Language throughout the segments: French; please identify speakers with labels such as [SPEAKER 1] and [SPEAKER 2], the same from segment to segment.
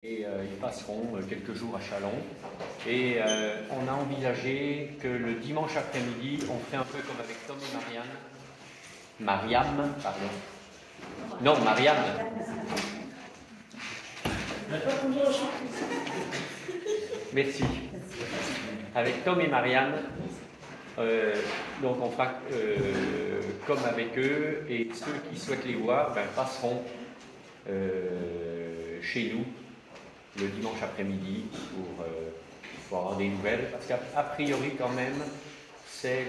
[SPEAKER 1] Ils passeront quelques jours à Châlons. Et on a envisagé que le dimanche après-midi, on ferait un peu comme avec Tom et Marianne. Mariam, pardon. Non, Marianne. Merci. Avec Tom et Marianne, donc on fera comme avec eux, et ceux qui souhaitent les voir passeront chez nous le dimanche après-midi pour avoir des nouvelles, parce qu'a priori quand même, c'est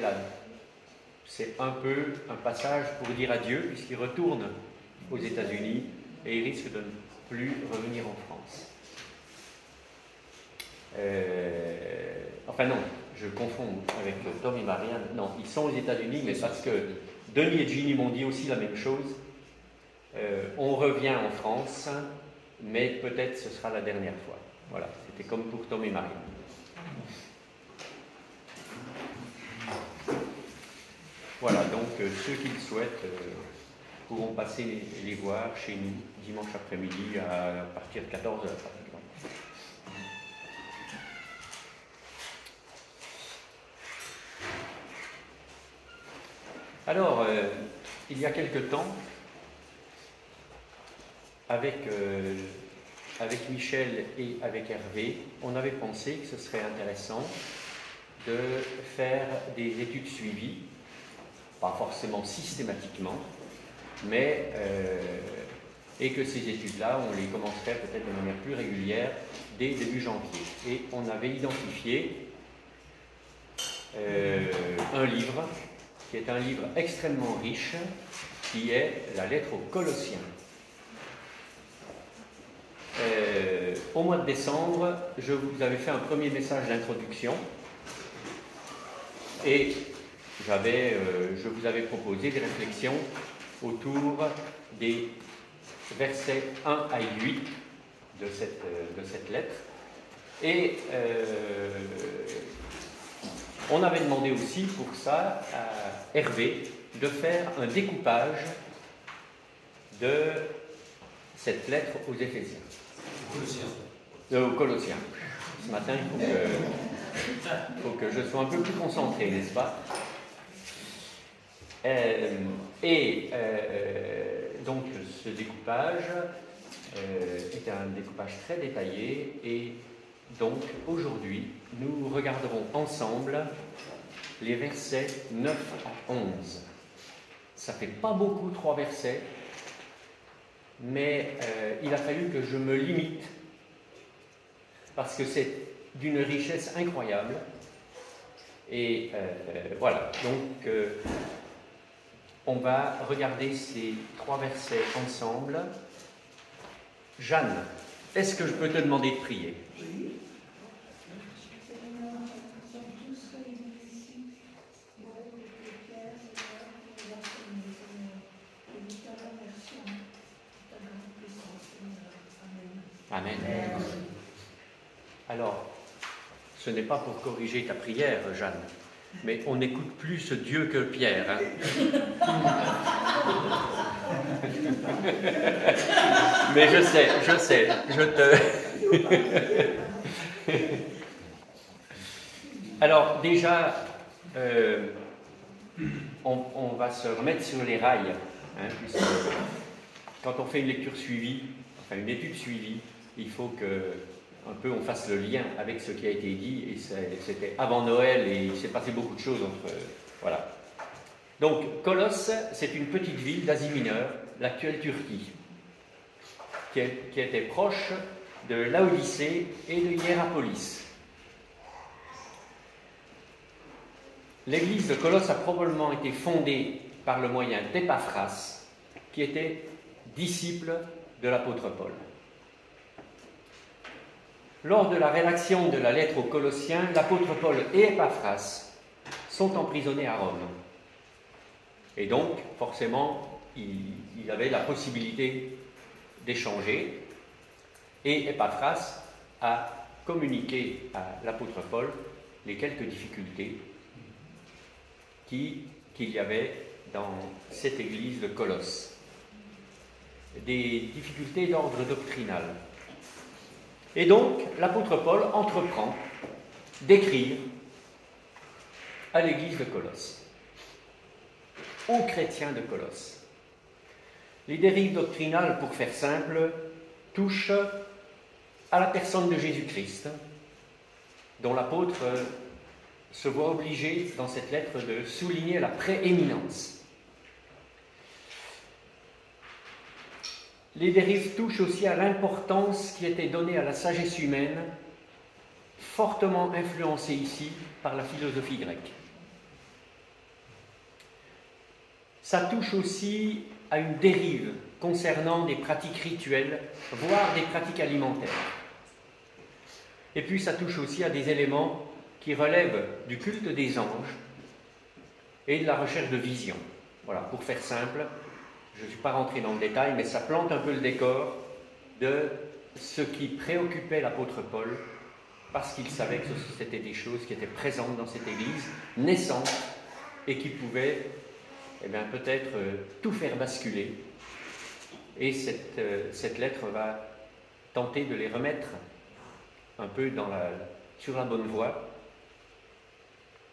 [SPEAKER 1] un peu un passage pour dire adieu, puisqu'il retourne aux États-Unis et il risque de ne plus revenir en France. Enfin non, je confonds avec Tom et Marianne. Non, ils sont aux États-Unis, mais parce que Denis et Ginny m'ont dit aussi la même chose. On revient en France, mais peut-être ce sera la dernière fois. Voilà, c'était comme pour Tom et Marianne. Voilà, donc ceux qui le souhaitent pourront passer les voir chez nous dimanche après-midi à partir de 14h. Alors, il y a quelque temps, avec Michel et avec Hervé, on avait pensé que ce serait intéressant de faire des études suivies, pas forcément systématiquement, mais et que ces études-là, on les commencerait peut-être de manière plus régulière dès début janvier. Et on avait identifié un livre, qui est un livre extrêmement riche, qui est la lettre aux Colossiens. Au mois de décembre, je vous avais fait un premier message d'introduction et je vous avais proposé des réflexions autour des versets 1 à 8 de cette lettre. Et on avait demandé aussi pour ça à Hervé de faire un découpage de cette lettre aux Éphésiens. Aux Colossiens. Ce matin, il faut que je sois un peu plus concentré, n'est-ce pas? Donc, ce découpage est un découpage très détaillé, et donc, aujourd'hui, nous regarderons ensemble les versets 9 à 11. Ça fait pas beaucoup, 3 versets, mais il a fallu que je me limite parce que c'est d'une richesse incroyable. Et voilà, donc on va regarder ces 3 versets ensemble. Jeanne, est-ce que je peux te demander de prier?
[SPEAKER 2] Oui.
[SPEAKER 1] Amen. Alors, ce n'est pas pour corriger ta prière, Jeanne, mais on n'écoute plus Dieu que Pierre. Hein. Mais je sais, Alors, déjà, on va se remettre sur les rails, hein, puisque quand on fait une lecture suivie, enfin une étude suivie, il faut qu'un peu on fasse le lien avec ce qui a été dit, et c'était avant Noël et il s'est passé beaucoup de choses entre... Voilà. Donc, Colosse, c'est une petite ville d'Asie mineure, l'actuelle Turquie, qui était proche de Laodicée et de Hiérapolis. L'église de Colosse a probablement été fondée par le moyen d'Épaphras, qui était disciple de l'apôtre Paul. Lors de la rédaction de la lettre aux Colossiens, l'apôtre Paul et Épaphras sont emprisonnés à Rome. Et donc, forcément, il avait la possibilité d'échanger. Et Épaphras a communiqué à l'apôtre Paul les quelques difficultés qu'il y avait dans cette église de Colosse. Des difficultés d'ordre doctrinal. Et donc, l'apôtre Paul entreprend d'écrire à l'église de Colosse, aux chrétiens de Colosse. Les dérives doctrinales, pour faire simple, touchent à la personne de Jésus-Christ, dont l'apôtre se voit obligé, dans cette lettre, de souligner la prééminence. Les dérives touchent aussi à l'importance qui était donnée à la sagesse humaine, fortement influencée ici par la philosophie grecque. Ça touche aussi à une dérive concernant des pratiques rituelles, voire des pratiques alimentaires. Et puis ça touche aussi à des éléments qui relèvent du culte des anges et de la recherche de visions. Voilà, pour faire simple, je ne suis pas rentré dans le détail, mais ça plante un peu le décor de ce qui préoccupait l'apôtre Paul, parce qu'il savait que c'était des choses qui étaient présentes dans cette Église, naissantes, et qui pouvaient peut-être tout faire basculer. Et cette lettre va tenter de les remettre un peu sur la bonne voie,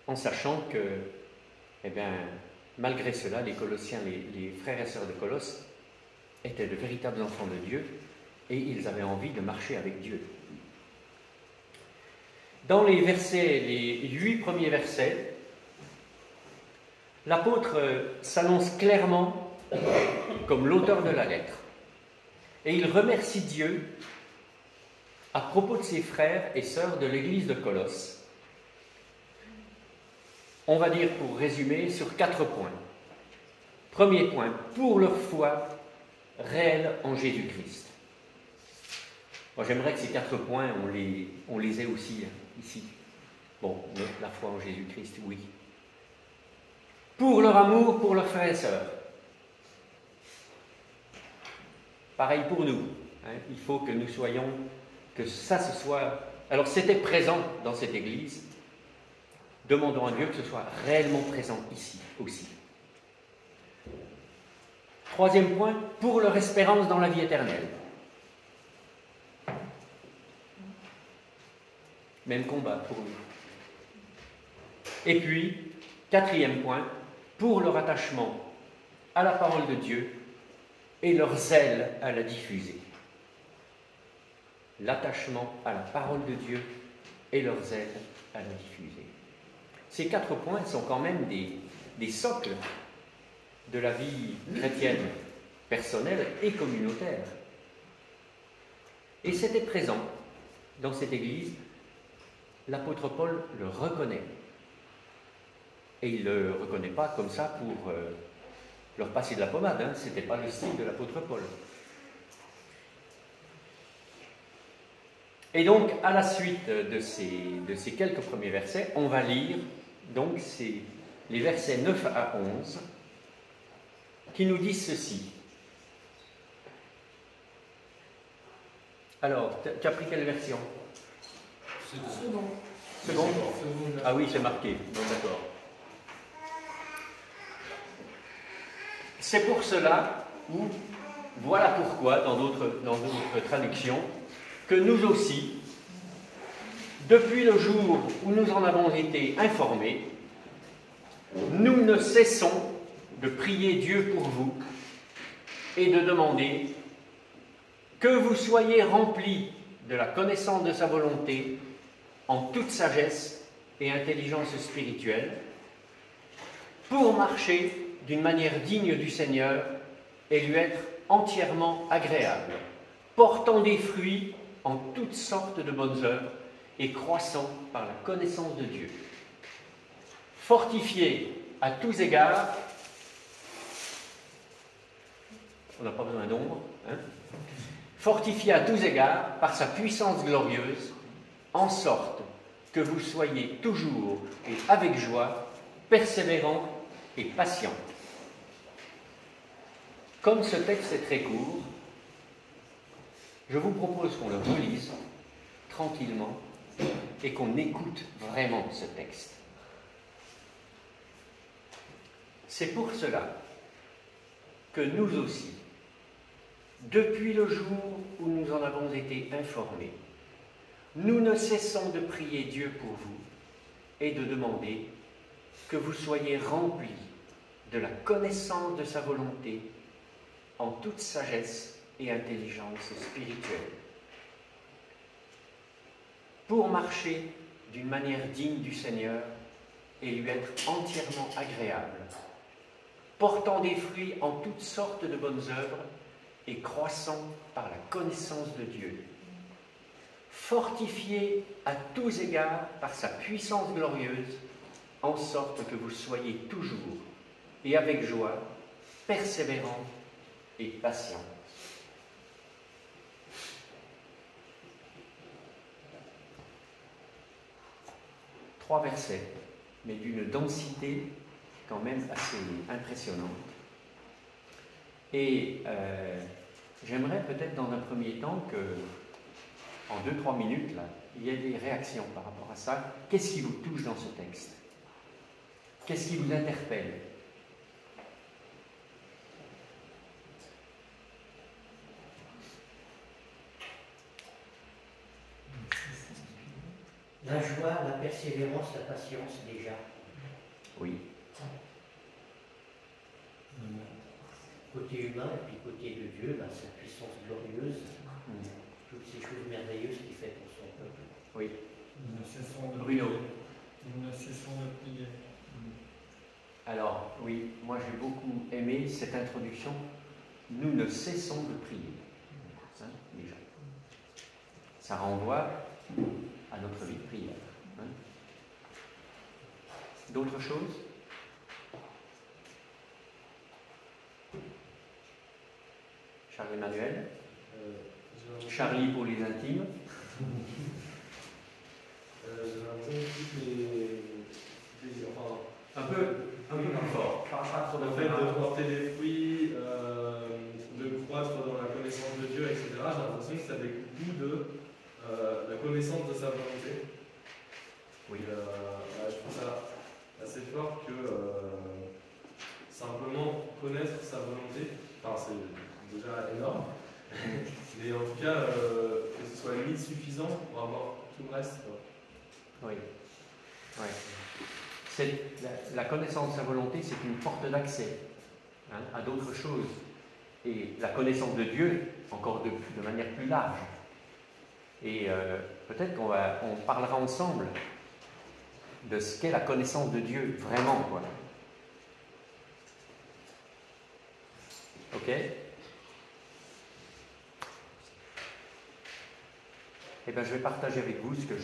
[SPEAKER 1] en sachant que, malgré cela, les Colossiens, les frères et sœurs de Colosse, étaient de véritables enfants de Dieu, et ils avaient envie de marcher avec Dieu. Dans les 8 premiers versets, l'apôtre s'annonce clairement comme l'auteur de la lettre. Et il remercie Dieu à propos de ses frères et sœurs de l'église de Colosse. On va dire, pour résumer, sur 4 points. Premier point, pour leur foi réelle en Jésus-Christ. Moi, j'aimerais que ces 4 points, on les ait aussi ici. Bon, mais la foi en Jésus-Christ, oui. Pour leur amour, pour leurs frères et sœurs. Pareil pour nous. Il faut que nous soyons, que ça ce soit... Alors, c'était présent dans cette Église. Demandons à Dieu que ce soit réellement présent ici aussi. Troisième point, pour leur espérance dans la vie éternelle. Même combat pour nous. Et puis, quatrième point, pour leur attachement à la parole de Dieu et leur zèle à la diffuser. L'attachement à la parole de Dieu et leur zèle à la diffuser. Ces 4 points sont quand même des socles de la vie chrétienne, personnelle et communautaire. Et c'était présent dans cette Église. L'apôtre Paul le reconnaît. Et il ne le reconnaît pas comme ça pour leur passer de la pommade. Ce n'était pas le style de l'apôtre Paul. Et donc, à la suite de ces quelques premiers versets, on va lire donc les versets 9 à 11 qui nous disent ceci. Alors, tu as pris quelle version? Seconde. Ah oui, c'est marqué. Bon, d'accord. C'est pour cela, ou voilà pourquoi, dans d'autres traductions, que nous aussi, depuis le jour où nous en avons été informés, nous ne cessons de prier Dieu pour vous et de demander que vous soyez remplis de la connaissance de sa volonté en toute sagesse et intelligence spirituelle pour marcher d'une manière digne du Seigneur et lui être entièrement agréable, portant des fruits en toutes sortes de bonnes œuvres et croissant par la connaissance de Dieu. Fortifiés à tous égards, on n'a pas besoin d'ombre, fortifiés à tous égards par sa puissance glorieuse, en sorte que vous soyez toujours et avec joie, persévérants et patients. Comme ce texte est très court, je vous propose qu'on le relise tranquillement et qu'on écoute vraiment ce texte. C'est pour cela que nous aussi, depuis le jour où nous en avons été informés, nous ne cessons de prier Dieu pour vous et de demander que vous soyez remplis de la connaissance de sa volonté en toute sagesse et intelligence spirituelle, pour marcher d'une manière digne du Seigneur et lui être entièrement agréable, portant des fruits en toutes sortes de bonnes œuvres et croissant par la connaissance de Dieu, fortifiés à tous égards par sa puissance glorieuse, en sorte que vous soyez toujours et avec joie, persévérants et patients. Trois versets, mais d'une densité quand même assez impressionnante. Et j'aimerais peut-être dans un premier temps que, en 2-3 minutes, là, il y ait des réactions par rapport à ça. Qu'est-ce qui vous touche dans ce texte? Qu'est-ce qui vous interpelle?
[SPEAKER 2] La joie, la persévérance, la patience, déjà.
[SPEAKER 1] Oui.
[SPEAKER 2] Côté humain et puis côté de Dieu, sa puissance glorieuse, toutes ces choses merveilleuses qu'il fait pour son peuple.
[SPEAKER 1] Oui.
[SPEAKER 3] Nous ne cessons de
[SPEAKER 1] Bruno.
[SPEAKER 3] prier. Nous ne cessons de prier.
[SPEAKER 1] Alors, oui, moi j'ai beaucoup aimé cette introduction. Nous ne cessons de prier. Hein, déjà. Ça renvoie à notre vie de prière. Hein. D'autres choses? Charles-Emmanuel? Charlie pour les intimes?
[SPEAKER 4] J'ai l'impression que enfin,
[SPEAKER 1] Un peu plus fort.
[SPEAKER 4] le fait de porter des fruits, de croître dans la connaissance de Dieu, etc., j'ai l'impression que ça découle de la connaissance de sa volonté.
[SPEAKER 1] Oui.
[SPEAKER 4] Je trouve ça assez fort que simplement connaître sa volonté, enfin c'est déjà énorme, mais en tout cas que ce soit limite suffisant pour avoir tout le reste.
[SPEAKER 1] Oui. Ouais. La connaissance de sa volonté, c'est une porte d'accès à d'autres choses. Et la connaissance de Dieu, encore de manière plus large. Et peut-être qu'on parlera ensemble de ce qu'est la connaissance de Dieu, vraiment. Quoi. Ok? Eh bien, je vais partager avec vous ce que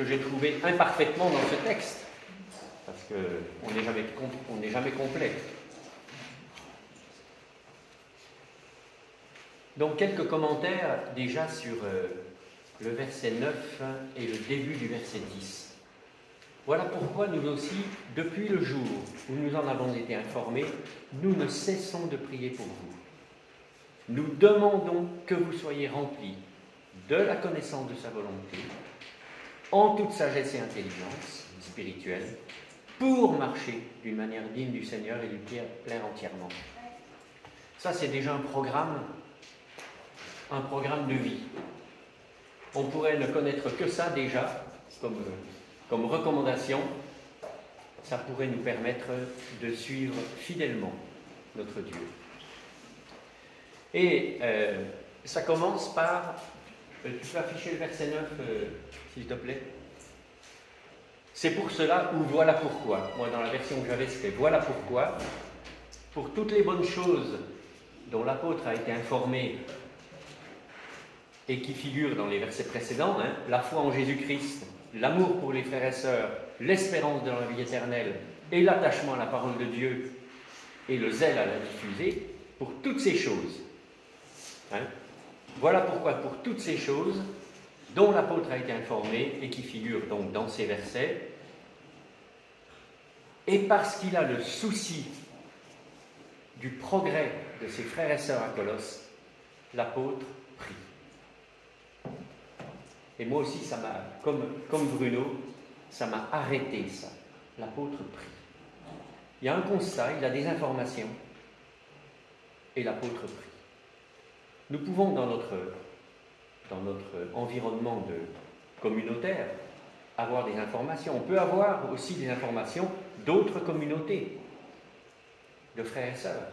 [SPEAKER 1] j'ai trouvé imparfaitement dans ce texte, parce qu'on n'est jamais complet. Donc, quelques commentaires déjà sur le verset 9 et le début du verset 10. Voilà pourquoi nous aussi, depuis le jour où nous en avons été informés, nous ne cessons de prier pour vous. Nous demandons que vous soyez remplis de la connaissance de sa volonté, en toute sagesse et intelligence spirituelle, pour marcher d'une manière digne du Seigneur et lui plaire entièrement. Ça, c'est déjà un programme de vie. On pourrait ne connaître que ça déjà, comme recommandation. Ça pourrait nous permettre de suivre fidèlement notre Dieu. Et ça commence par... Tu peux afficher le verset 9, s'il te plaît? C'est pour cela, ou voilà pourquoi. Moi, dans la version que j'avais, c'était voilà pourquoi. Pour toutes les bonnes choses dont l'apôtre a été informé et qui figurent dans les versets précédents, la foi en Jésus-Christ, l'amour pour les frères et sœurs, l'espérance de la vie éternelle et l'attachement à la parole de Dieu et le zèle à la diffuser, pour toutes ces choses. Voilà pourquoi, pour toutes ces choses dont l'apôtre a été informé et qui figurent donc dans ces versets, et parce qu'il a le souci du progrès de ses frères et sœurs à Colosse, l'apôtre prie. Et moi aussi, ça m'a, comme Bruno, ça m'a arrêté ça. L'apôtre prie. Il y a un constat, il a des informations, et l'apôtre prie. Nous pouvons, dans notre dans notre environnement communautaire, avoir des informations. On peut avoir aussi des informations d'autres communautés, de frères et sœurs.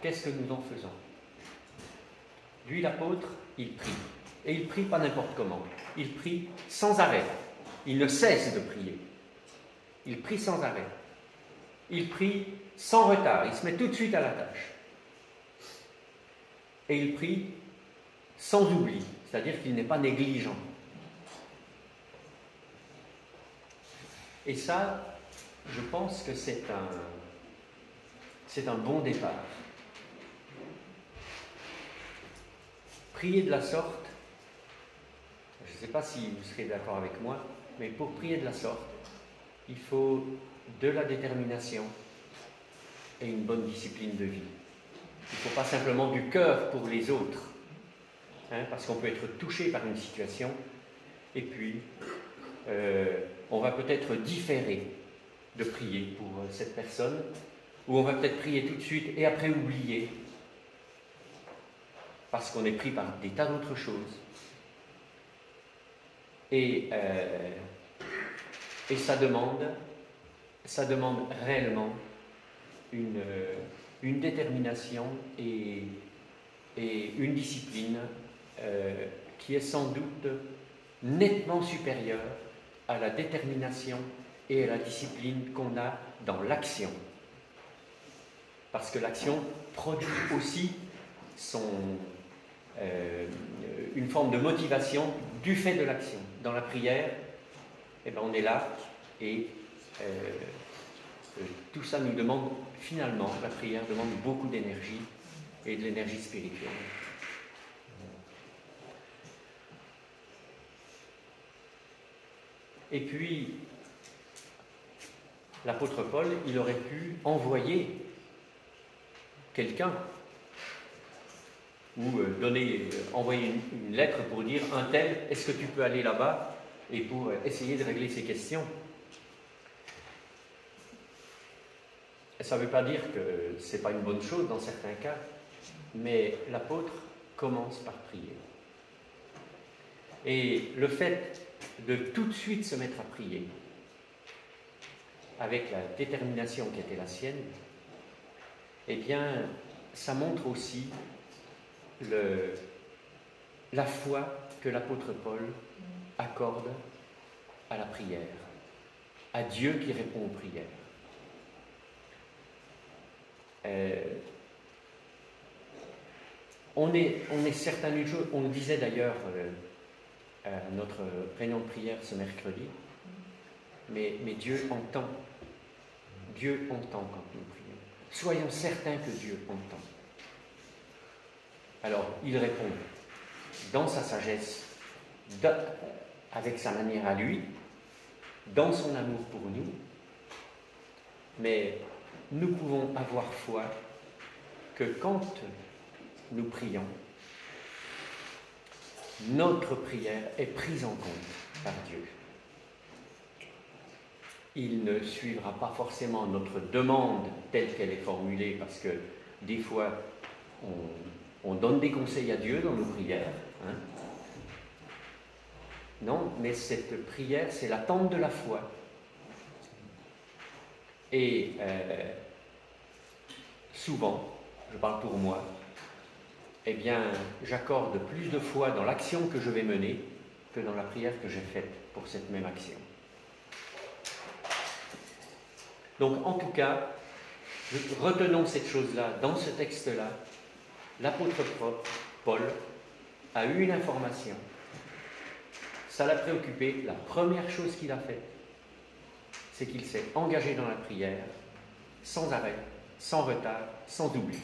[SPEAKER 1] Qu'est-ce que nous en faisons? Lui, l'apôtre, il prie. Et il prie pas n'importe comment. Il prie sans arrêt. Il ne cesse de prier. Il prie sans arrêt. Il prie sans retard. Il se met tout de suite à la tâche. Et il prie sans oubli, c'est-à-dire qu'il n'est pas négligent. Et ça, je pense que c'est un bon départ. Prier de la sorte, je ne sais pas si vous serez d'accord avec moi, mais pour prier de la sorte, il faut de la détermination et une bonne discipline de vie. Il ne faut pas simplement du cœur pour les autres, parce qu'on peut être touché par une situation, et puis on va peut-être différer de prier pour cette personne, ou on va peut-être prier tout de suite et après oublier, parce qu'on est pris par des tas d'autres choses. Et ça demande réellement une détermination et une discipline qui est sans doute nettement supérieure à la détermination et à la discipline qu'on a dans l'action. Parce que l'action produit aussi une forme de motivation du fait de l'action. Dans la prière, eh ben on est là et tout ça nous demande, finalement, la prière demande beaucoup d'énergie et de l'énergie spirituelle. Et puis, l'apôtre Paul, il aurait pu envoyer quelqu'un ou envoyer une lettre pour dire un tel, est-ce que tu peux aller là-bas et pour essayer de régler ces questions. Ça ne veut pas dire que ce n'est pas une bonne chose dans certains cas, mais l'apôtre commence par prier. Et le fait de tout de suite se mettre à prier, avec la détermination qui était la sienne, eh bien, ça montre aussi la foi que l'apôtre Paul accorde à la prière, à Dieu qui répond aux prières. On est certain d'une chose, on le disait d'ailleurs à notre réunion de prière ce mercredi, mais Dieu entend. Dieu entend quand nous prions. Soyons certains que Dieu entend. Alors, il répond dans sa sagesse, avec sa manière à lui, dans son amour pour nous, mais nous pouvons avoir foi que quand nous prions, notre prière est prise en compte par Dieu. Il ne suivra pas forcément notre demande telle qu'elle est formulée, parce que des fois, on donne des conseils à Dieu dans nos prières. Non, mais cette prière, c'est l'attente de la foi. Et souvent, je parle pour moi, eh bien, j'accorde plus de foi dans l'action que je vais mener que dans la prière que j'ai faite pour cette même action. Donc, en tout cas, retenons cette chose-là, dans ce texte-là, l'apôtre Paul a eu une information. Ça l'a préoccupé. La première chose qu'il a faite, c'est qu'il s'est engagé dans la prière, sans arrêt, sans retard, sans oubli.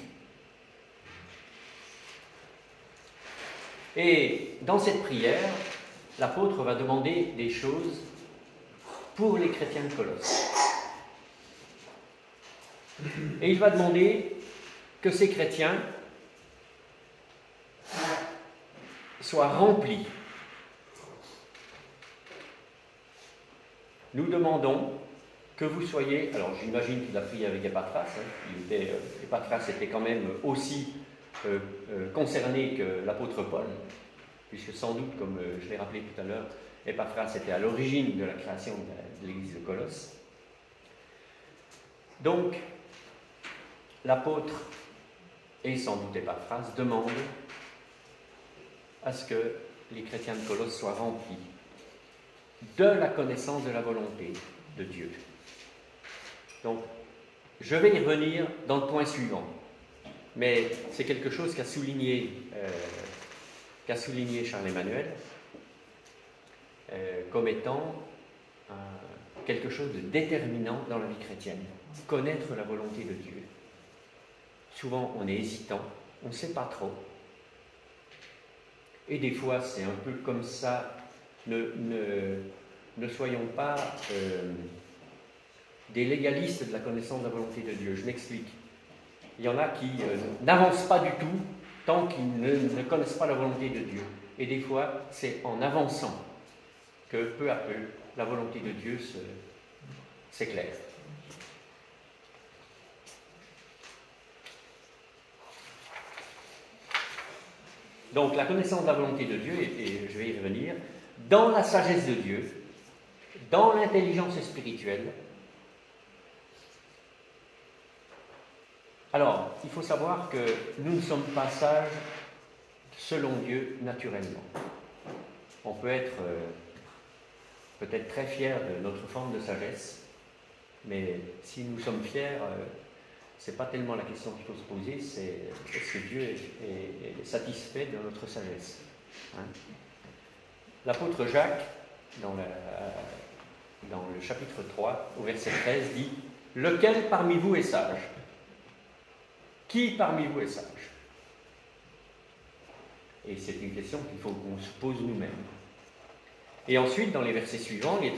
[SPEAKER 1] Et dans cette prière, l'apôtre va demander des choses pour les chrétiens de Colosse. Et il va demander que ces chrétiens soient remplis. Nous demandons que vous soyez, alors j'imagine qu'il a prié avec Epaphras, Epaphras était quand même aussi concerné que l'apôtre Paul, puisque sans doute, comme je l'ai rappelé tout à l'heure, Épaphras était à l'origine de la création de l'église de Colosse. Donc, l'apôtre, et sans doute Épaphras, demande à ce que les chrétiens de Colosse soient remplis de la connaissance de la volonté de Dieu. Donc, je vais y revenir dans le point suivant, mais c'est quelque chose qu'a souligné Charles Emmanuel comme étant quelque chose de déterminant dans la vie chrétienne. Connaître la volonté de Dieu. Souvent, on est hésitant, on ne sait pas trop. Et des fois, c'est un peu comme ça. Ne soyons pas des légalistes de la connaissance de la volonté de Dieu. Je m'explique. Il y en a qui n'avancent pas du tout tant qu'ils ne connaissent pas la volonté de Dieu. Et des fois, c'est en avançant que peu à peu, la volonté de Dieu s'éclaire. Donc, la connaissance de la volonté de Dieu, et je vais y revenir, dans la sagesse de Dieu, dans l'intelligence spirituelle. Alors, il faut savoir que nous ne sommes pas sages selon Dieu naturellement. On peut être peut-être très fiers de notre forme de sagesse, mais si nous sommes fiers, c'est pas tellement la question qu'il faut se poser, c'est est-ce que Dieu est satisfait de notre sagesse, hein? L'apôtre Jacques, dans le chapitre 3, au verset 13, dit « Lequel parmi vous est sage ? Qui parmi vous est sage ?» Et c'est une question qu'il faut qu'on se pose nous-mêmes. Et ensuite, dans les versets suivants, les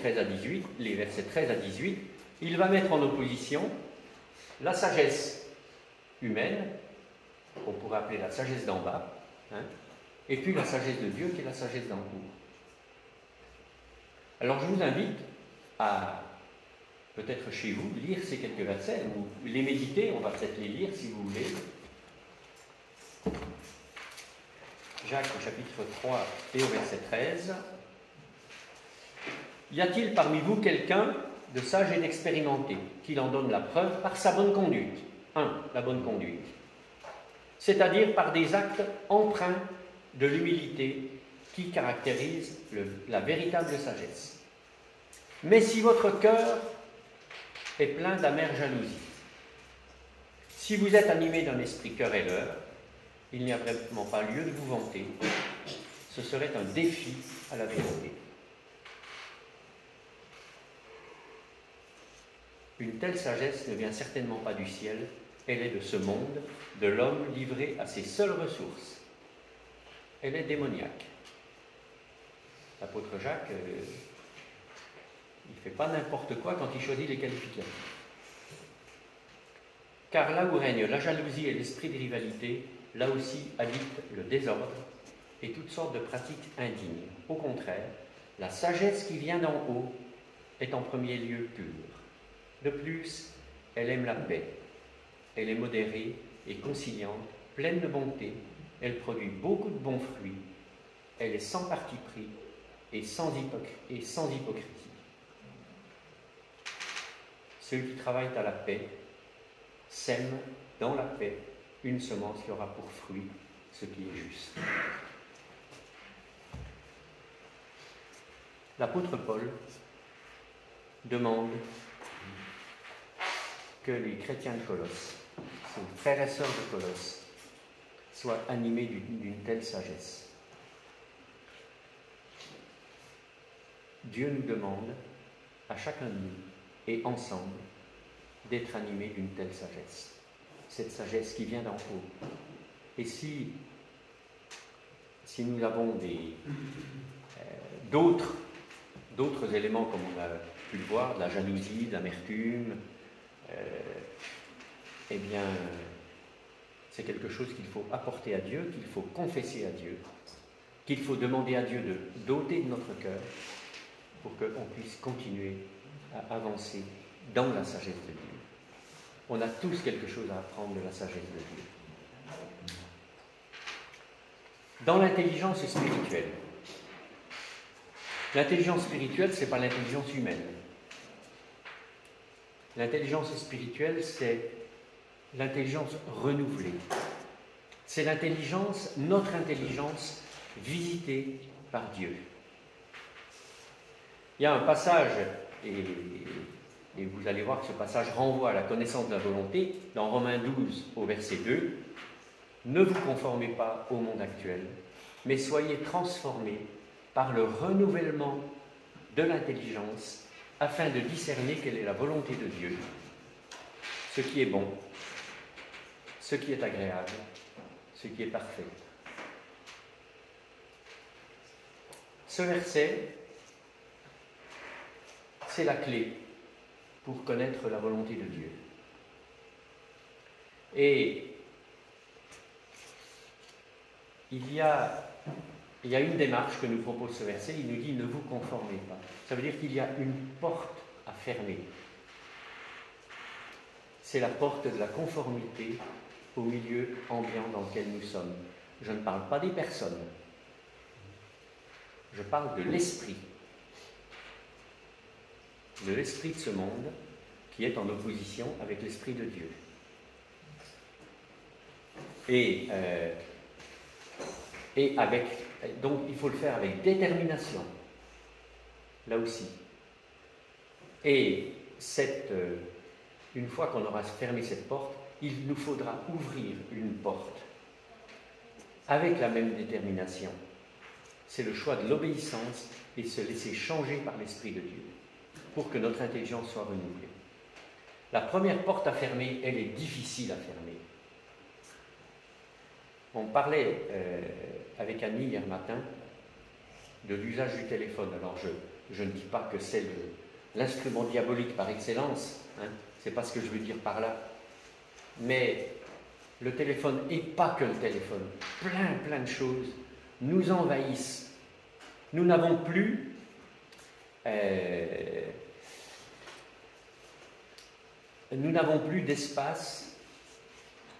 [SPEAKER 1] versets 13 à 18, il va mettre en opposition la sagesse humaine, qu'on pourrait appeler la sagesse d'en bas, hein, et puis la sagesse de Dieu, qui est la sagesse d'en haut. Alors je vous invite à, peut-être chez vous, lire ces quelques versets, ou les méditer, on va peut-être les lire si vous voulez. Jacques au chapitre 3 et au verset 13. Y a-t-il parmi vous quelqu'un de sage et d'expérimenté qu'il en donne la preuve par sa bonne conduite? 1. La bonne conduite. C'est-à-dire par des actes empreints de l'humilité qui caractérise la véritable sagesse. Mais si votre cœur est plein d'amère jalousie, si vous êtes animé d'un esprit querelleur, il n'y a vraiment pas lieu de vous vanter. Ce serait un défi à la vérité. Une telle sagesse ne vient certainement pas du ciel, elle est de ce monde, de l'homme livré à ses seules ressources. Elle est démoniaque. L'apôtre Jacques, il ne fait pas n'importe quoi quand il choisit les qualificatifs. Car là où règne la jalousie et l'esprit de rivalité, là aussi habite le désordre et toutes sortes de pratiques indignes. Au contraire, la sagesse qui vient d'en haut est en premier lieu pure. De plus, elle aime la paix. Elle est modérée et conciliante, pleine de bonté. Elle produit beaucoup de bons fruits. Elle est sans parti pris et sans hypocrisie. Ceux qui travaillent à la paix sèment dans la paix une semence qui aura pour fruit ce qui est juste. L'apôtre Paul demande que les chrétiens de Colosse, ses frères et sœurs de Colosse, soient animés d'une telle sagesse. Dieu nous demande, à chacun de nous, et ensemble, d'être animés d'une telle sagesse. Cette sagesse qui vient d'en haut. Et si nous avons d'autres éléments, comme on a pu le voir, de la jalousie, de l'amertume, eh bien, c'est quelque chose qu'il faut apporter à Dieu, qu'il faut confesser à Dieu, qu'il faut demander à Dieu de doter de notre cœur pour qu'on puisse continuer à avancer dans la sagesse de Dieu. On a tous quelque chose à apprendre de la sagesse de Dieu. dans l'intelligence spirituelle. L'intelligence spirituelle, ce n'est pas l'intelligence humaine. L'intelligence spirituelle, c'est l'intelligence renouvelée. C'est l'intelligence, notre intelligence visitée par Dieu. Il y a un passage, et vous allez voir que ce passage renvoie à la connaissance de la volonté, dans Romains 12 au verset 2, « Ne vous conformez pas au monde actuel, mais soyez transformés par le renouvellement de l'intelligence, afin de discerner quelle est la volonté de Dieu, ce qui est bon, ce qui est agréable, ce qui est parfait. » Ce verset, c'est la clé pour connaître la volonté de Dieu. Et il y a une démarche que nous propose ce verset, il nous dit « ne vous conformez pas ». Ça veut dire qu'il y a une porte à fermer. C'est la porte de la conformité au milieu ambiant dans lequel nous sommes. Je ne parle pas des personnes, je parle de l'esprit de ce monde qui est en opposition avec l'esprit de Dieu. Donc il faut le faire avec détermination, là aussi. Et une fois qu'on aura fermé cette porte, il nous faudra ouvrir une porte avec la même détermination. C'est le choix de l'obéissance et se laisser changer par l'Esprit de Dieu pour que notre intelligence soit renouvelée. La première porte à fermer, elle est difficile à fermer. On parlait avec Annie hier matin de l'usage du téléphone. Alors je ne dis pas que c'est l'instrument diabolique par excellence, hein, c'est pas ce que je veux dire par là. Mais le téléphone, et pas que le téléphone, plein de choses nous envahissent. Nous n'avons plus d'espace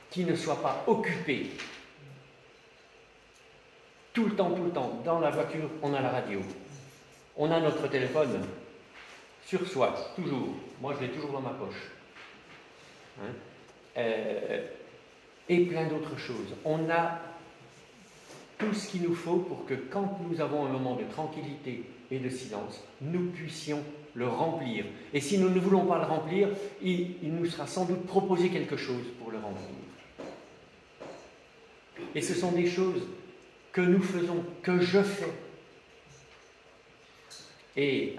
[SPEAKER 1] qui ne soit pas occupé. Tout le temps, dans la voiture, on a la radio. On a notre téléphone sur soi, toujours. Moi, je l'ai toujours dans ma poche. Hein? Et plein d'autres choses. On a tout ce qu'il nous faut pour que quand nous avons un moment de tranquillité et de silence, nous puissions le remplir. Et si nous ne voulons pas le remplir, il nous sera sans doute proposé quelque chose pour le remplir. Et ce sont des choses que nous faisons, que je fais. Et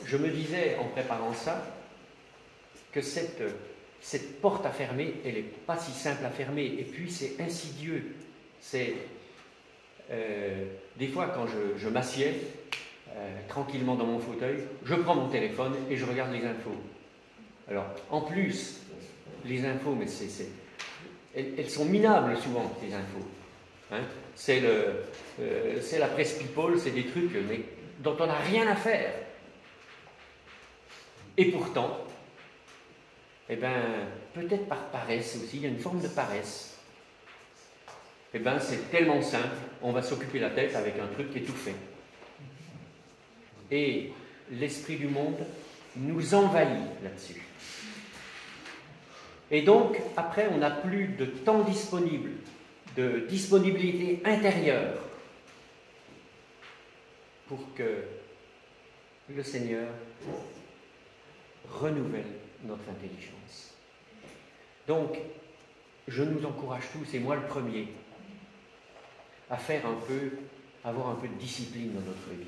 [SPEAKER 1] je me disais en préparant ça que cette porte à fermer, elle n'est pas si simple à fermer, et puis c'est insidieux. C'est des fois quand je m'assieds tranquillement dans mon fauteuil, je prends mon téléphone et je regarde les infos. Alors, en plus, les infos, mais elles sont minables souvent, ces infos. Hein? C'est la presse people, c'est des trucs mais, dont on n'a rien à faire. Et pourtant, peut-être par paresse aussi, il y a une forme de paresse. C'est tellement simple, on va s'occuper la tête avec un truc qui est tout fait. Et l'esprit du monde nous envahit là-dessus. Et donc, après, on n'a plus de temps disponible, de disponibilité intérieure pour que le Seigneur renouvelle notre intelligence. Donc, je nous encourage tous, et moi le premier, à avoir un peu de discipline dans notre vie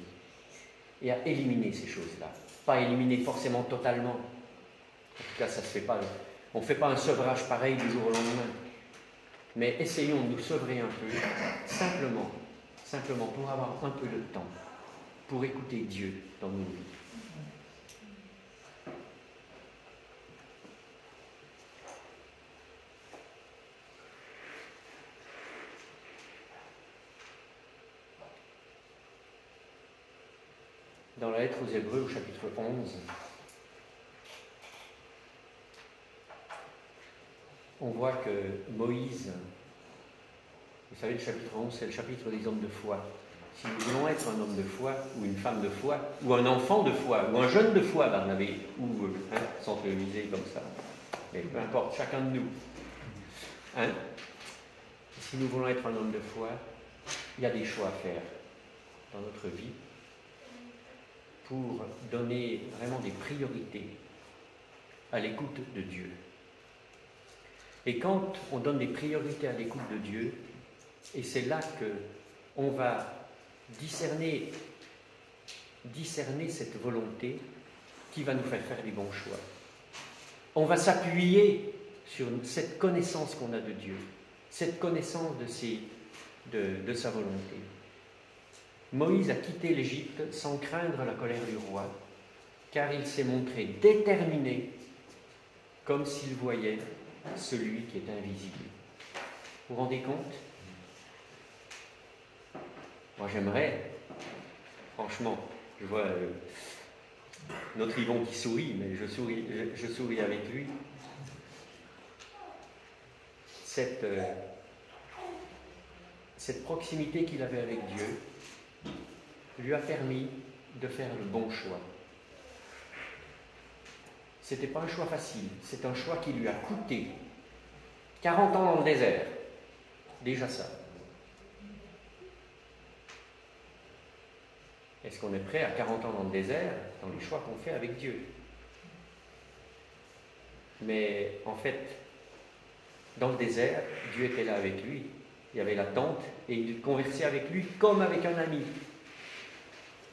[SPEAKER 1] et à éliminer ces choses-là. Pas éliminer forcément totalement. En tout cas, ça se fait pas. On ne fait pas un sevrage pareil du jour au lendemain. Mais essayons de nous sevrer un peu, simplement pour avoir un peu de temps, pour écouter Dieu dans nos vies. Dans la lettre aux Hébreux, au chapitre 11, on voit que Moïse, Vous savez, le chapitre 11, c'est le chapitre des hommes de foi. Si nous voulons être un homme de foi, ou une femme de foi, ou un enfant de foi, ou un jeune de foi, Barnabé, ou centralisé comme ça, mais peu importe, chacun de nous. Hein? Si nous voulons être un homme de foi, il y a des choix à faire dans notre vie pour donner vraiment des priorités à l'écoute de Dieu. Et quand on donne des priorités à l'écoute de Dieu, et c'est là qu'on va discerner cette volonté qui va nous faire faire les bons choix. On va s'appuyer sur cette connaissance qu'on a de Dieu, cette connaissance de sa volonté. Moïse a quitté l'Égypte sans craindre la colère du roi, car il s'est montré déterminé, comme s'il voyait celui qui est invisible. Vous vous rendez compte? Moi j'aimerais, franchement, je vois notre Yvon qui sourit, mais je souris avec lui. Cette proximité qu'il avait avec Dieu lui a permis de faire le bon choix. Ce n'était pas un choix facile, c'est un choix qui lui a coûté 40 ans dans le désert. Déjà ça. Est-ce qu'on est prêt à 40 ans dans le désert, dans les choix qu'on fait avec Dieu? Mais en fait, dans le désert, Dieu était là avec lui. Il y avait la tente et il conversait avec lui comme avec un ami.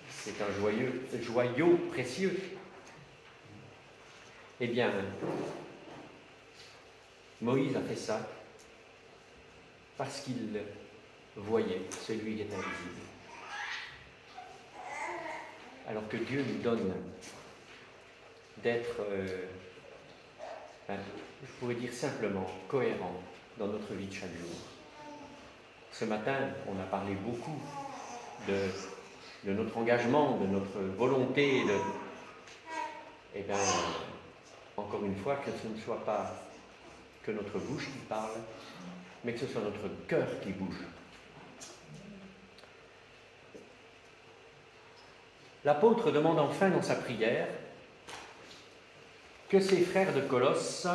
[SPEAKER 1] C'est un joyau précieux. Eh bien, Moïse a fait ça parce qu'il voyait celui qui est invisible. Alors que Dieu nous donne d'être, je pourrais dire simplement, cohérent dans notre vie de chaque jour. Ce matin, on a parlé beaucoup de notre engagement, de notre volonté. Eh bien, encore une fois, que ce ne soit pas que notre bouche qui parle, mais que ce soit notre cœur qui bouge. L'apôtre demande enfin dans sa prière que ses frères de Colosse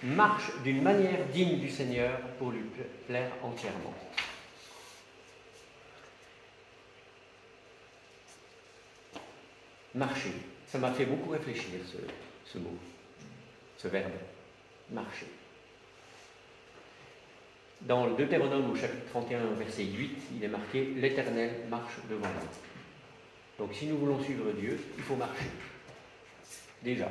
[SPEAKER 1] marchent d'une manière digne du Seigneur pour lui plaire entièrement. Marcher, ça m'a fait beaucoup réfléchir ce mot, ce verbe, marcher. Dans le Deutéronome au chapitre 31, verset 8, il est marqué « L'Éternel marche devant nous ». Donc si nous voulons suivre Dieu, il faut marcher. Déjà.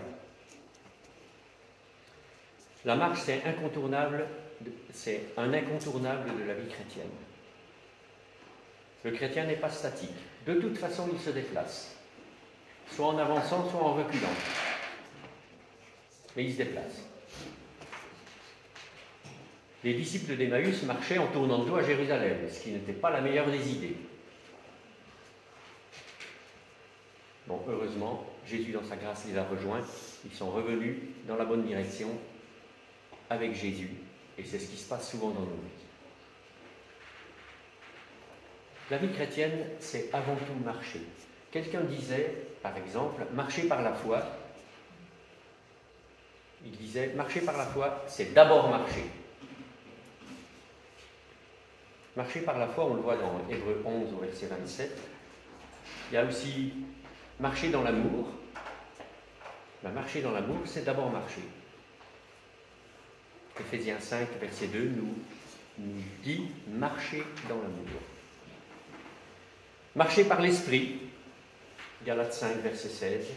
[SPEAKER 1] La marche, c'est un incontournable de la vie chrétienne. Le chrétien n'est pas statique. De toute façon, il se déplace. Soit en avançant, soit en reculant. Mais il se déplace. Les disciples d'Emmaüs marchaient en tournant le dos à Jérusalem, ce qui n'était pas la meilleure des idées. Bon, heureusement, Jésus, dans sa grâce, les a rejoints. Ils sont revenus dans la bonne direction avec Jésus. Et c'est ce qui se passe souvent dans nos vies. La vie chrétienne, c'est avant tout marcher. Quelqu'un disait, par exemple, marcher par la foi. Il disait, marcher par la foi, c'est d'abord marcher. Marcher par la foi, on le voit dans Hébreux 11 au verset 27. Il y a aussi marcher dans l'amour. Marcher dans l'amour, c'est d'abord marcher. Éphésiens 5, verset 2 nous dit marcher dans l'amour. Marcher par l'esprit. Galates 5, verset 16.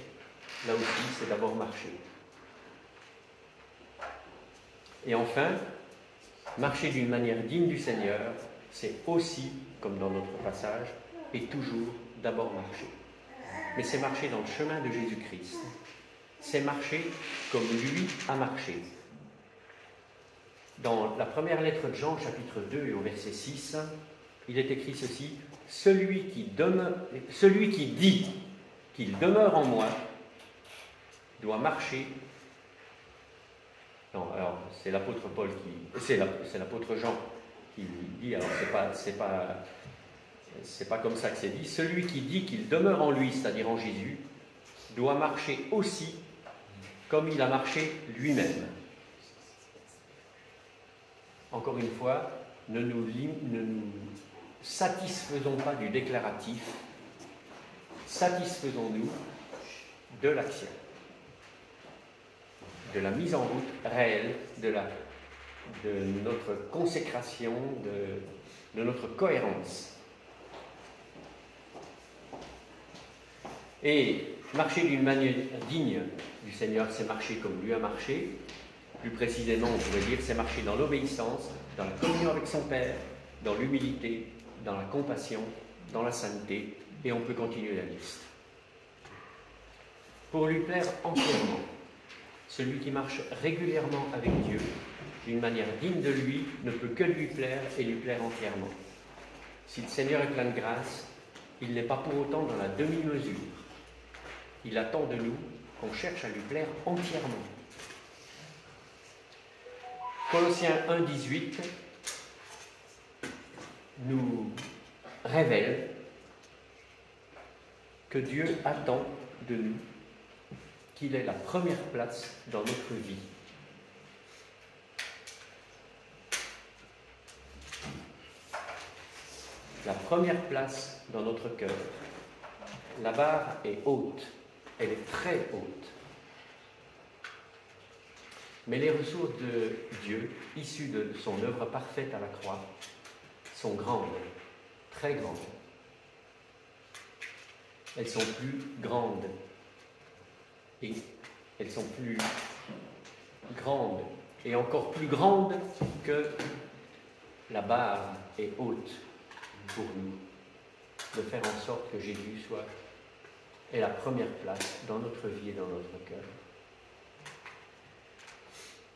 [SPEAKER 1] Là aussi, c'est d'abord marcher. Et enfin, marcher d'une manière digne du Seigneur, c'est aussi, comme dans notre passage, et toujours d'abord marcher. Mais c'est marcher dans le chemin de Jésus-Christ. C'est marcher comme lui a marché. Dans la première lettre de Jean, chapitre 2 et au verset 6, il est écrit ceci, « Celui qui dit qu'il demeure en moi doit marcher Non, alors c'est l'apôtre Paul qui, c'est l'apôtre Jean qui dit. Alors c'est pas comme ça que c'est dit. Celui qui dit qu'il demeure en lui, c'est-à-dire en Jésus, doit marcher aussi comme il a marché lui-même. Encore une fois, ne nous satisfaisons pas du déclaratif, satisfaisons-nous de l'action, de la mise en route réelle, de notre consécration, de notre cohérence. Et marcher d'une manière digne du Seigneur, c'est marcher comme lui a marché. Plus précisément, on pourrait dire, c'est marcher dans l'obéissance, dans la communion avec son Père, dans l'humilité, dans la compassion, dans la sainteté, et on peut continuer la liste. Pour lui plaire entièrement, celui qui marche régulièrement avec Dieu, d'une manière digne de lui, ne peut que lui plaire et lui plaire entièrement. Si le Seigneur est plein de grâce, il n'est pas pour autant dans la demi-mesure. Il attend de nous qu'on cherche à lui plaire entièrement. Colossiens 1,18 nous révèle que Dieu attend de nous qu'il ait la première place dans notre vie. La première place dans notre cœur. La barre est haute, elle est très haute. Mais les ressources de Dieu, issues de son œuvre parfaite à la croix, sont grandes, très grandes. Elles sont plus grandes et elles sont plus grandes et encore plus grandes que la barre est haute pour nous, de faire en sorte que Jésus ait la première place dans notre vie et dans notre cœur.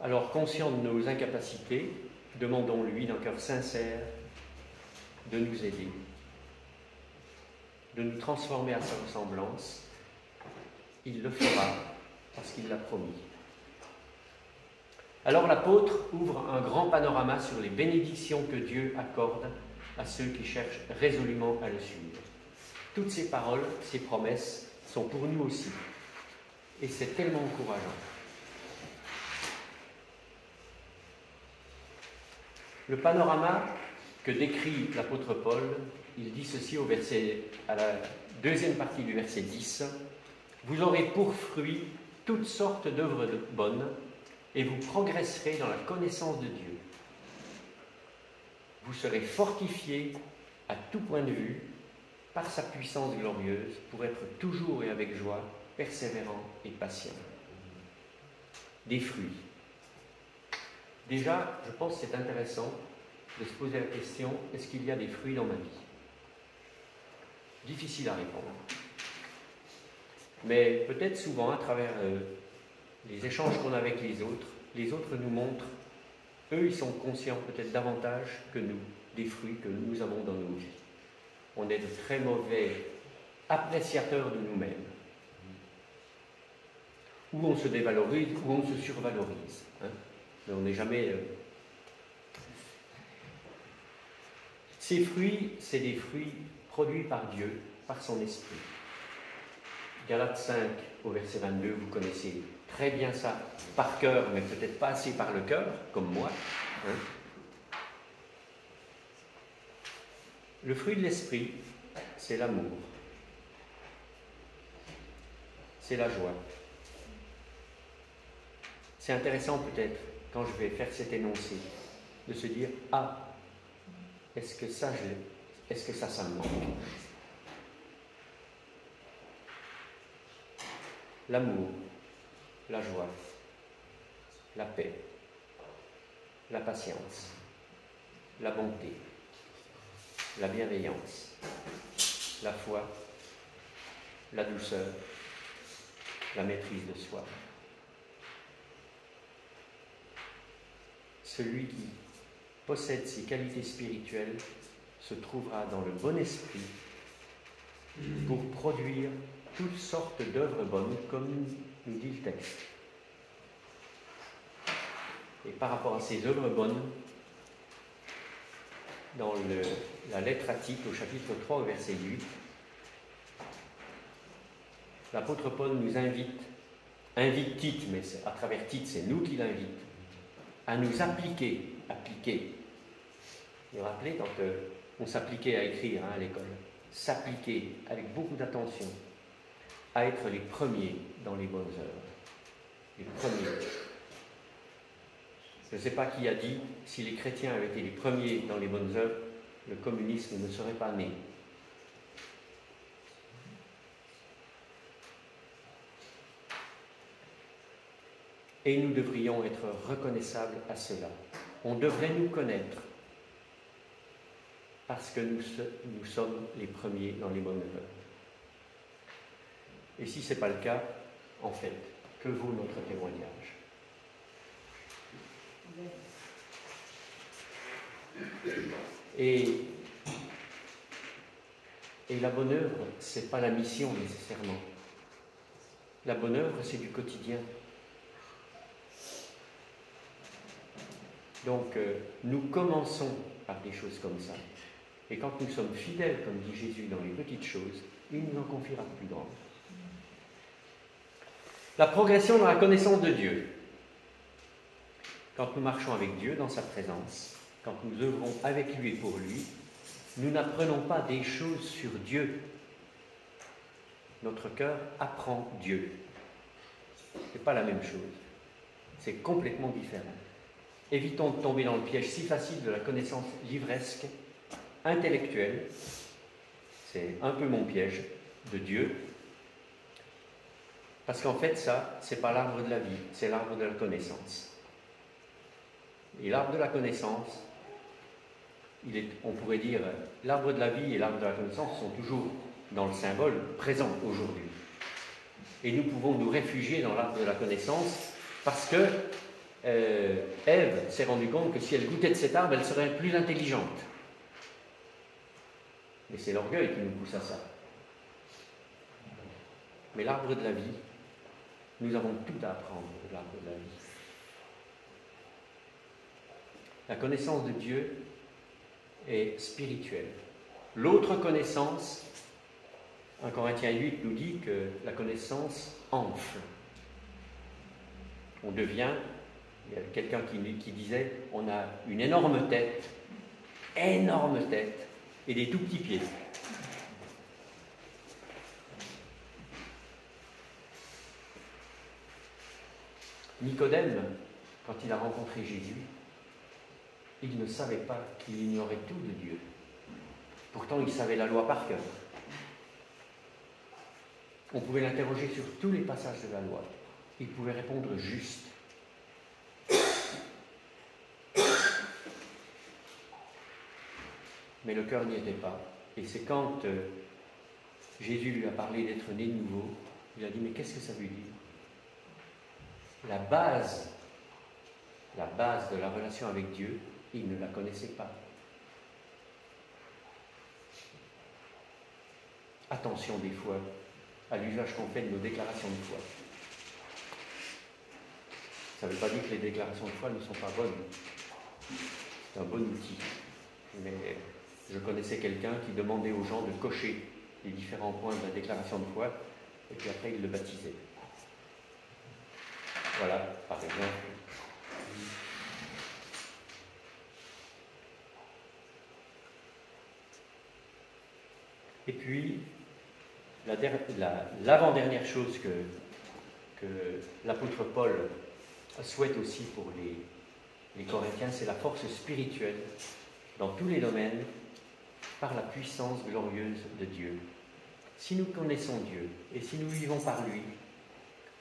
[SPEAKER 1] Alors, conscient de nos incapacités, demandons-lui d'un cœur sincère de nous aider, de nous transformer à sa ressemblance. Il le fera parce qu'il l'a promis. Alors l'apôtre ouvre un grand panorama sur les bénédictions que Dieu accorde à ceux qui cherchent résolument à le suivre. Toutes ces paroles, ces promesses sont pour nous aussi. Et c'est tellement encourageant. Le panorama que décrit l'apôtre Paul, il dit ceci à la deuxième partie du verset 10. « Vous aurez pour fruit toutes sortes d'œuvres bonnes et vous progresserez dans la connaissance de Dieu. Vous serez fortifiés à tout point de vue par sa puissance glorieuse pour être toujours et avec joie, persévérant et patient. » Des fruits. Déjà, je pense que c'est intéressant de se poser la question, est-ce qu'il y a des fruits dans ma vie? Difficile à répondre. Mais peut-être souvent, à travers les échanges qu'on a avec les autres nous montrent, eux, ils sont conscients peut-être davantage que nous, des fruits que nous avons dans nos vies. On est de très mauvais appréciateurs de nous-mêmes. Ou on se dévalorise, ou on se survalorise. Mais on n'est jamais... Ces fruits, c'est des fruits produits par Dieu, par son esprit. Galates 5, au verset 22, vous connaissez très bien ça par cœur, mais peut-être pas assez par le cœur, comme moi. Le fruit de l'esprit, c'est l'amour. C'est la joie. C'est intéressant peut-être, quand je vais faire cet énoncé, de se dire, ah, est-ce que ça me manque? L'amour, la joie, la paix, la patience, la bonté, la bienveillance, la foi, la douceur, la maîtrise de soi. Celui qui possède ces qualités spirituelles se trouvera dans le bon esprit pour produire toutes sortes d'œuvres bonnes, comme nous dit le texte. Et par rapport à ces œuvres bonnes, dans la lettre à Tite, au chapitre 3, au verset 8, l'apôtre Paul nous invite Tite, mais à travers Tite, c'est nous qui l'invite, à nous appliquer. Vous vous rappelez quand on s'appliquait à écrire à l'école, s'appliquer avec beaucoup d'attention à être les premiers dans les bonnes œuvres. Les premiers. Je ne sais pas qui a dit, si les chrétiens avaient été les premiers dans les bonnes œuvres, le communisme ne serait pas né. Et nous devrions être reconnaissables à cela. On devrait nous connaître parce que nous sommes les premiers dans les bonnes œuvres. Et si ce n'est pas le cas, en fait, que vaut notre témoignage? Et la bonne œuvre, ce n'est pas la mission nécessairement. La bonne œuvre, c'est du quotidien. Donc, nous commençons par des choses comme ça. Et quand nous sommes fidèles, comme dit Jésus, dans les petites choses, il nous en confiera de plus grandes. La progression dans la connaissance de Dieu. Quand nous marchons avec Dieu dans sa présence, quand nous œuvrons avec lui et pour lui, nous n'apprenons pas des choses sur Dieu. Notre cœur apprend Dieu. Ce n'est pas la même chose. C'est complètement différent. Évitons de tomber dans le piège si facile de la connaissance livresque, intellectuelle. C'est un peu mon piège de Dieu. Parce qu'en fait, ça, c'est pas l'arbre de la vie, c'est l'arbre de la connaissance. Et l'arbre de la connaissance, on pourrait dire, l'arbre de la vie et l'arbre de la connaissance sont toujours dans le symbole présent aujourd'hui. Et nous pouvons nous réfugier dans l'arbre de la connaissance parce que Ève s'est rendue compte que si elle goûtait de cet arbre, elle serait plus intelligente. Et c'est l'orgueil qui nous pousse à ça. Mais l'arbre de la vie, nous avons tout à apprendre de l'arbre de la vie. La connaissance de Dieu est spirituelle. L'autre connaissance, 1 Corinthiens 8 nous dit que la connaissance enfle. On devient, il y a quelqu'un qui disait, on a une énorme tête, et des tout petits pieds. Nicodème, quand il a rencontré Jésus, il ne savait pas qu'il ignorait tout de Dieu. Pourtant, il savait la loi par cœur. On pouvait l'interroger sur tous les passages de la loi. Il pouvait répondre juste. Mais le cœur n'y était pas. Et c'est quand Jésus lui a parlé d'être né de nouveau, il a dit, mais qu'est-ce que ça veut dire? La base de la relation avec Dieu, il ne la connaissait pas. Attention des fois à l'usage qu'on fait de nos déclarations de foi. Ça ne veut pas dire que les déclarations de foi ne sont pas bonnes. C'est un bon outil. Mais je connaissais quelqu'un qui demandait aux gens de cocher les différents points de la déclaration de foi, et puis après il le baptisait. Voilà, par exemple. Et puis, l'avant-dernière chose que l'apôtre Paul souhaite aussi pour les Corinthiens, c'est la force spirituelle dans tous les domaines par la puissance glorieuse de Dieu. Si nous connaissons Dieu et si nous vivons par lui,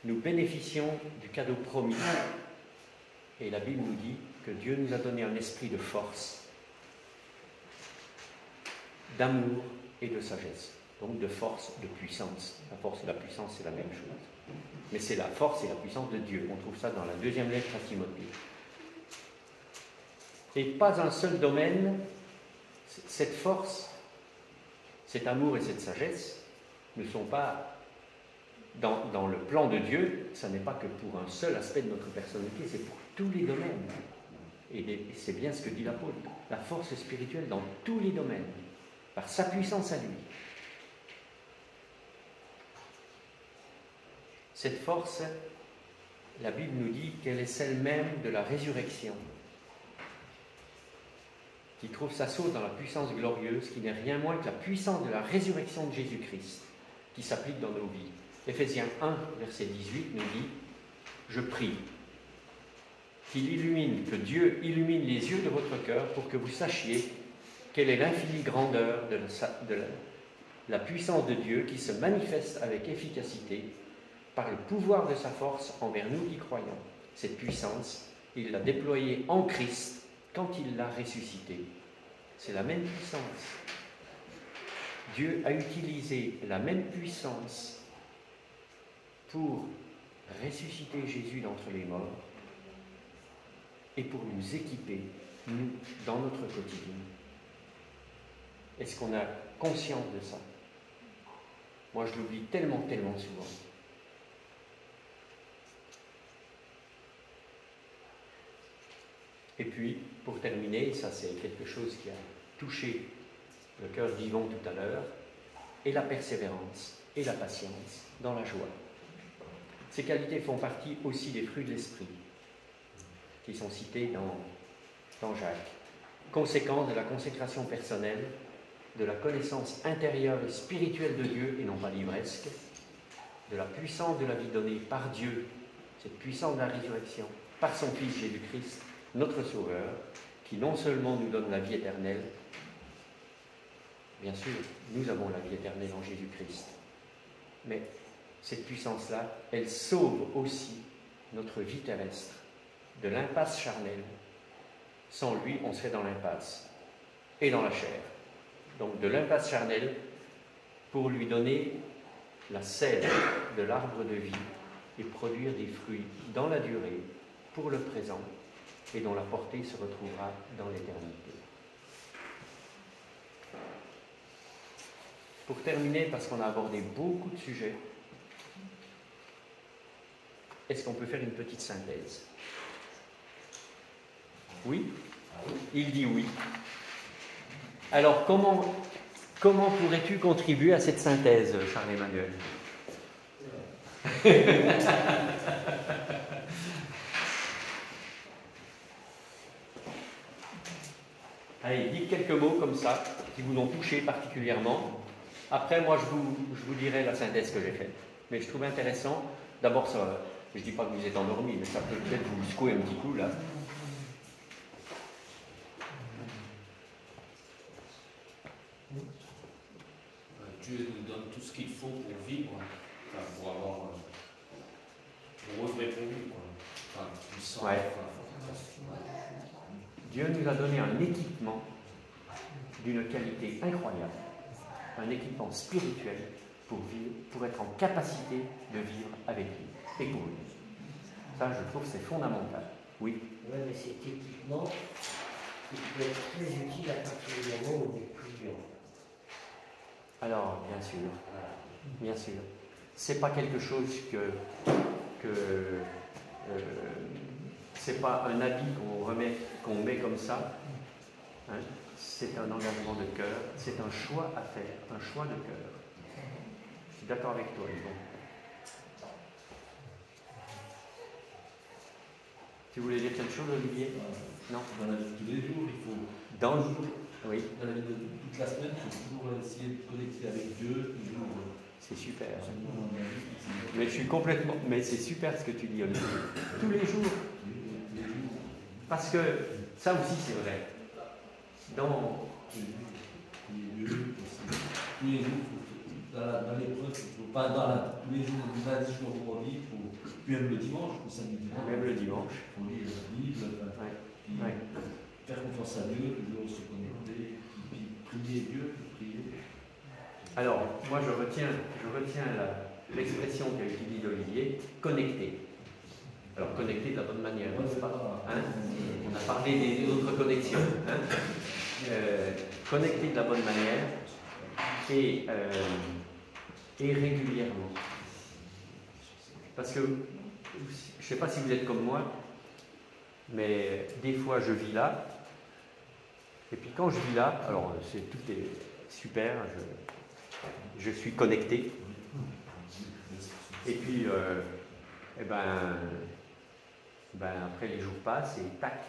[SPEAKER 1] nous bénéficions du cadeau promis. Et la Bible nous dit que Dieu nous a donné un esprit de force, d'amour et de sagesse. Donc de force, de puissance. La force et la puissance, c'est la même chose. Mais c'est la force et la puissance de Dieu. On trouve ça dans la deuxième lettre à Timothée. Et pas un seul domaine, cette force, cet amour et cette sagesse ne sont pas dans le plan de Dieu, ça n'est pas que pour un seul aspect de notre personnalité, c'est pour tous les domaines. Et c'est bien ce que dit l'apôtre, la force spirituelle dans tous les domaines, par sa puissance à lui. Cette force, la Bible nous dit qu'elle est celle même de la résurrection, qui trouve sa source dans la puissance glorieuse, qui n'est rien moins que la puissance de la résurrection de Jésus-Christ, qui s'applique dans nos vies. Éphésiens 1, verset 18 nous dit « Je prie que Dieu illumine les yeux de votre cœur pour que vous sachiez quelle est l'infinie grandeur de la puissance de Dieu qui se manifeste avec efficacité par le pouvoir de sa force envers nous qui croyons. Cette puissance, il l'a déployée en Christ quand il l'a ressuscité. » C'est la même puissance. Dieu a utilisé la même puissance pour ressusciter Jésus d'entre les morts et pour nous équiper, nous, dans notre quotidien. Est-ce qu'on a conscience de ça? Moi, je l'oublie tellement souvent. Et puis, pour terminer, ça c'est quelque chose qui a touché le cœur d'Yvon tout à l'heure, et la persévérance et la patience dans la joie. Ces qualités font partie aussi des fruits de l'esprit, qui sont cités dans Jacques. Conséquence de la consécration personnelle, de la connaissance intérieure et spirituelle de Dieu, et non pas livresque, de la puissance de la vie donnée par Dieu, cette puissance de la résurrection, par son Fils Jésus-Christ, notre Sauveur, qui non seulement nous donne la vie éternelle, bien sûr, nous avons la vie éternelle en Jésus-Christ, mais cette puissance-là, elle sauve aussi notre vie terrestre de l'impasse charnelle. Sans lui, on serait dans l'impasse et dans la chair. Donc de l'impasse charnelle pour lui donner la sève de l'arbre de vie et produire des fruits dans la durée, pour le présent, et dont la portée se retrouvera dans l'éternité. Pour terminer, parce qu'on a abordé beaucoup de sujets, est-ce qu'on peut faire une petite synthèse? Oui? Il dit oui. Alors, comment pourrais-tu contribuer à cette synthèse, Charles-Emmanuel? Allez, dites quelques mots comme ça, qui vous ont touché particulièrement. Après, moi, je vous dirai la synthèse que j'ai faite. Mais je trouve intéressant, d'abord, ça, je ne dis pas que vous êtes endormi, mais ça peut peut-être vous secouer un petit coup, là.
[SPEAKER 5] Dieu nous donne tout ce qu'il faut pour vivre, enfin, pour avoir, pour œuvrer pour lui, quoi. Enfin, puissant.
[SPEAKER 1] Ouais.
[SPEAKER 5] Enfin,
[SPEAKER 1] Dieu nous a donné un équipement d'une qualité incroyable, un équipement spirituel pour vivre, pour être en capacité de vivre avec lui et pour lui. Ça, je trouve, c'est fondamental. Oui.
[SPEAKER 2] Oui, mais cet équipement, il peut être très utile à partir du moment où on est plus dur.
[SPEAKER 1] Alors, bien sûr, c'est pas quelque chose c'est pas un habit qu'on met comme ça. Hein. C'est un engagement de cœur, c'est un choix à faire, un choix de cœur. Je suis d'accord avec toi, Yvon. Tu voulais dire quelque chose, Olivier? Non.
[SPEAKER 6] Dans la vie de tous les jours, il faut.
[SPEAKER 1] Dans le jour. Oui.
[SPEAKER 6] Dans la vie de toute la semaine, il faut toujours essayer de connecter avec Dieu, toujours.
[SPEAKER 1] C'est super. Mais je suis complètement. Mais c'est super ce que tu dis, Olivier. Tous les jours. Parce que ça aussi, c'est vrai. Dans
[SPEAKER 6] tous les jours, dans l'épreuve, il ne faut pas tous les jours, lundi, je dois vivre, même le dimanche, ou samedi dimanche.
[SPEAKER 1] Même le dimanche.
[SPEAKER 6] Il faut lire la Bible, puis faire confiance à Dieu, toujours se connecter, puis prier Dieu, prier.
[SPEAKER 1] Alors, moi je retiens l'expression qu'a utilisée Olivier, connecter. Alors, connecter de la bonne manière, n'est-ce pas? Hein? On a parlé des autres connexions. Hein? Connecter de la bonne manière et régulièrement. Parce que, je ne sais pas si vous êtes comme moi, Mais des fois, je vis là. Et puis quand je vis là, alors tout est super, je suis connecté. Et puis, après les jours passent et tac,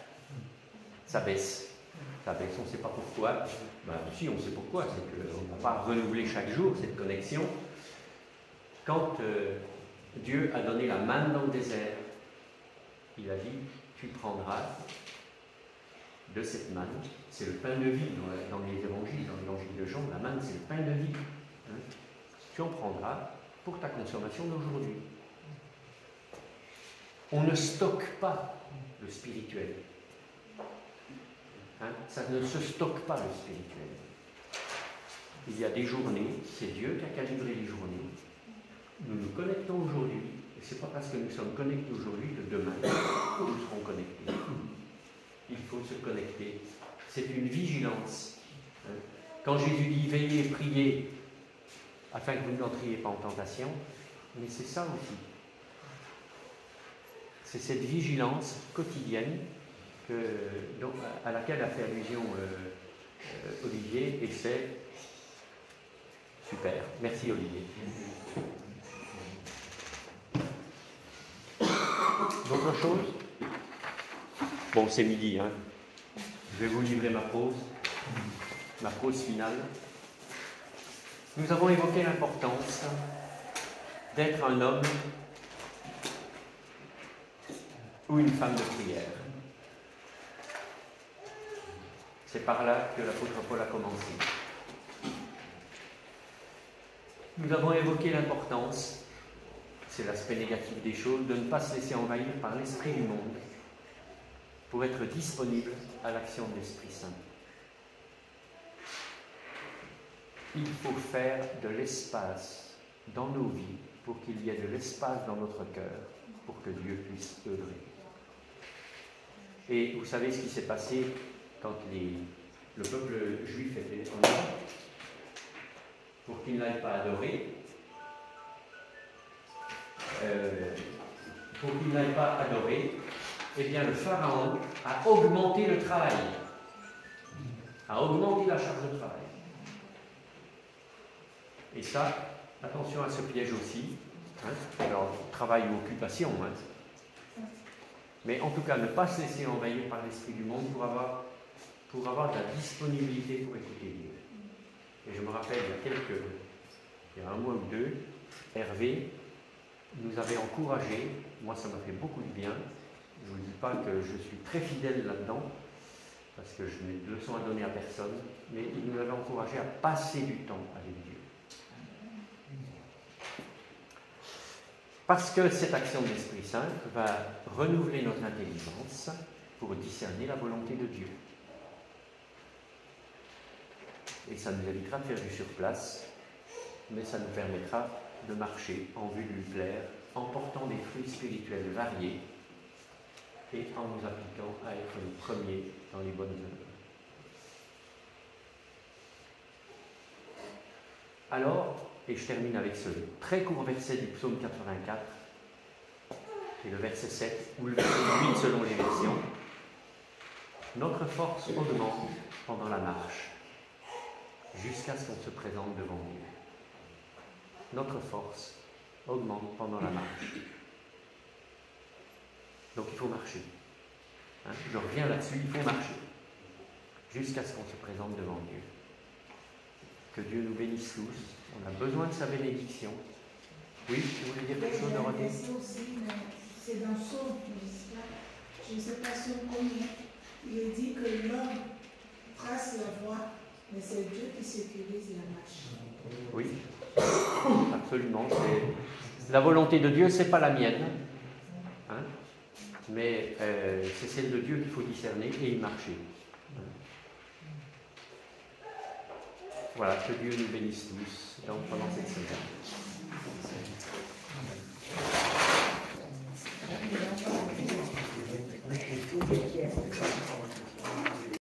[SPEAKER 1] ça baisse. Ça baisse, on ne sait pas pourquoi. Si, on sait pourquoi, c'est qu'on ne va pas renouveler chaque jour cette connexion. Quand Dieu a donné la manne dans le désert, il a dit, tu prendras de cette manne, c'est le pain de vie dans les évangiles, dans l'évangile de Jean, la manne c'est le pain de vie. Hein. Tu en prendras pour ta consommation d'aujourd'hui. On ne stocke pas le spirituel. Hein, ça ne se stocke pas le spirituel. Il y a des journées, c'est Dieu qui a calibré les journées. Nous nous connectons aujourd'hui, et ce n'est pas parce que nous sommes connectés aujourd'hui que demain nous serons connectés. Il faut se connecter. C'est une vigilance. Quand Jésus dit veillez, priez, afin que vous n'entriez pas en tentation, mais c'est ça aussi. C'est cette vigilance quotidienne à laquelle a fait allusion Olivier, et c'est super. Merci Olivier. D'autres choses? Bon, c'est midi, hein. Je vais vous livrer ma pause finale. Nous avons évoqué l'importance d'être un homme ou une femme de prière. C'est par là que l'apôtre Paul a commencé. Nous avons évoqué l'importance, c'est l'aspect négatif des choses, de ne pas se laisser envahir par l'esprit du monde pour être disponible à l'action de l'Esprit Saint. Il faut faire de l'espace dans nos vies pour qu'il y ait de l'espace dans notre cœur pour que Dieu puisse œuvrer. Et vous savez ce qui s'est passé quand le peuple juif était en Europe, pour qu'il n'aille pas adorer, eh bien le Pharaon a augmenté le travail, a augmenté la charge de travail. Et ça, attention à ce piège aussi. Hein. Alors, travail ou occupation. Hein. Mais en tout cas, ne pas se laisser envahir par l'esprit du monde pour avoir de la disponibilité pour écouter Dieu. Et je me rappelle, il y a un mois ou deux, Hervé nous avait encouragés. Moi, ça m'a fait beaucoup de bien. Je ne vous dis pas que je suis très fidèle là-dedans, parce que je n'ai de leçons à donner à personne, mais il nous avait encouragés à passer du temps avec Dieu. Parce que cette action de l'Esprit Saint va renouveler notre intelligence pour discerner la volonté de Dieu. Et ça nous évitera de faire du surplace, mais ça nous permettra de marcher en vue de lui plaire, en portant des fruits spirituels variés et en nous appliquant à être les premiers dans les bonnes œuvres. Alors, et je termine avec ce très court verset du psaume 84, et le verset 7, ou le verset 8 selon les versions. Notre force augmente pendant la marche, jusqu'à ce qu'on se présente devant Dieu. Notre force augmente pendant la marche. Donc il faut marcher. Hein? Je reviens là-dessus, il faut marcher, jusqu'à ce qu'on se présente devant Dieu. Que Dieu nous bénisse tous. On a besoin de sa bénédiction. Oui, vous voulez dire quelque chose, Dorothée?
[SPEAKER 7] C'est dans Psaume, je ne sais pas sur combien, il dit que l'homme trace la voie, mais c'est Dieu qui sécurise la marche.
[SPEAKER 1] Oui, absolument. La volonté de Dieu, ce n'est pas la mienne, hein, mais c'est celle de Dieu qu'il faut discerner et y marcher. Voilà, que Dieu nous bénisse tous pendant cette semaine.